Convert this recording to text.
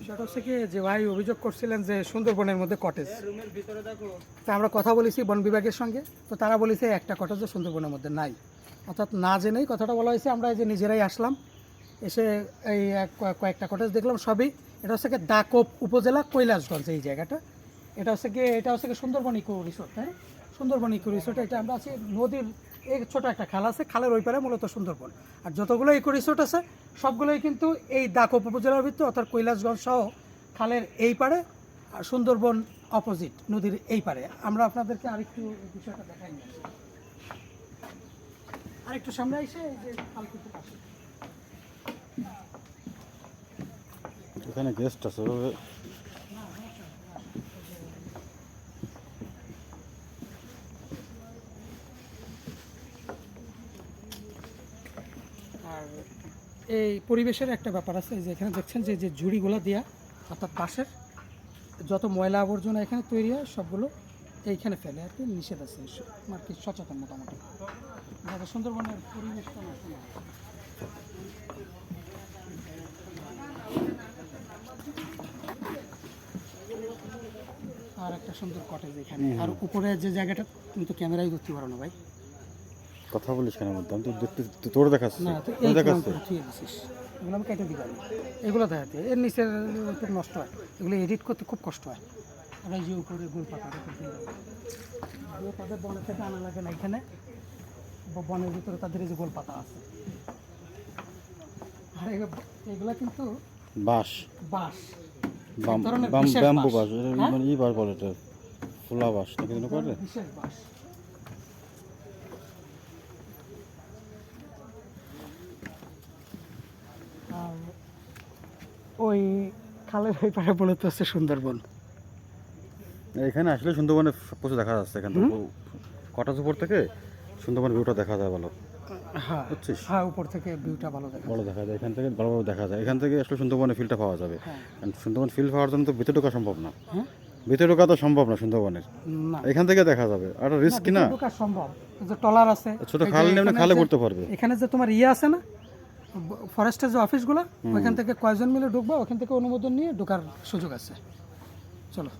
বিষয়টা হচ্ছে কি যে ভাই অভিযোগ করছিলেন যে সুন্দরবনের মধ্যে কটেজ, তা আমরা কথা বলেছি বন বিভাগের সঙ্গে, তো তারা বলেছে একটা কটেজও সুন্দরবনের মধ্যে নাই, অর্থাৎ না জেনেই কথাটা বলা হয়েছে। আমরা এই যে নিজেরাই আসলাম, এসে এই কয়েকটা কটেজ দেখলাম, সবই এটা হচ্ছে কি দাকোপ উপজেলা কৈলাসগঞ্জ এই জায়গাটা। এটা হচ্ছে কি সুন্দরবন ইকো রিসোর্ট, হ্যাঁ সুন্দরবন ইকো রিসোর্ট। এটা আমরা আছি নদীর এই ছোট একটা খাল আছে, খালের ওই পারে মূলত সুন্দরবন। আর যতগুলো ইকো রিসোর্ট আছে সবগুলোই কিন্তু এই দাকোপ উপজেলার ভিতরে, অর্থাৎ কৈলাসগঞ্জ সহ খালের এই পারে, আর সুন্দরবন অপোজিট নদীর এই পারে। আমরা আপনাদেরকে আরেকটু বিষয়টা দেখাই নিয়ে আসি। আরেকটু সামনে এসে এই যে খাল কিন্তু পাশে। এখানে গেস্ট আছে ওভাবে। আর এই পরিবেশের একটা ব্যাপার আছে, যে এখানে দেখছেন যে যে ঝুড়িগুলো দেওয়া, অর্থাৎ বাঁশের যত ময়লা আবর্জনা এখানে তৈরি হয় সবগুলো এইখানে ফেলে আর কি, নিষেধ আছে আর কি, সচেতন মোটামুটি যাতে সুন্দরবনের পরিবেশটা নষ্ট না হয়। আর একটা সুন্দর কটেজ এখানে, আর উপরে যে জায়গাটা তুমি তো ক্যামেরায় ধরতে পারো না ভাই। কথা বলিস কেন মধ্যে? আমি তো দেখতে তোর দেখাচ্ছি, না তো তোর এই দেখাচ্ছি। থুয়ে দিছিস, এগুলো আমি কেটে দিই, এগুলো দেখাতে এর নিচের খুব নষ্ট হয়, এগুলো এডিট করতে খুব কষ্ট হয়। আর এই যে উপরে গোল পাতা তাদের বনের থেকে আনা লাগে না, এখানে বনের ভিতরে তাদের এই যে গোল পাতা আছে। আর এগুলো কিন্তু বাঁশ, বাঁশ, বাম এক ধরনের বাম বিশেষ ব্যাম্বু বাঁশ। বাঁশ, হ্যাঁ? মানে ই বার বলে এটা, ফুলা বাঁশ নাকি যেন করে। বিশেষ বাঁশ। আর ওই খালের ওই পাড়ে মূলত হচ্ছে সুন্দরবন। এখানে আসলে সুন্দরবনে প্রচুর দেখা যাচ্ছে, এখান থেকে কটার উপর থেকে সুন্দরবন ভিউটা দেখা যায় ভালো, হ্যাঁ বুঝছিস? হ্যাঁ, উপর থেকে ভিউটা ভালো দেখা ভালো যায়। দেখা যায়, এখান থেকে ভালোভাবে দেখা যায়। এখান থেকে আসলে সুন্দরবনের ফিলটা পাওয়া যাবে। হ্যাঁ কারণ সুন্দরবন ফিল পাওয়ার জন্য তো ভিতরে ঢোকা সম্ভব না, হ্যাঁ, ভিতরে ঢোকা তো সম্ভব না সুন্দরবনের, না এখান থেকে দেখা যাবে। আর রিস্ক কি না, ভিতরে ঢোকা সম্ভব, এই যে টলার আছে, ছোট এই যে খাল নেমে এখানে খালে যে- পড়তে পারবে। এখানে যে তোমার ইয়ে আছে না, ফরেস্টের যে অফিসগুলো, ওইখান থেকে কয়জন মিলে ঢুকবা, ওখান থেকে অনুমোদন নিয়ে ঢোকার সুযোগ আছে। চলো।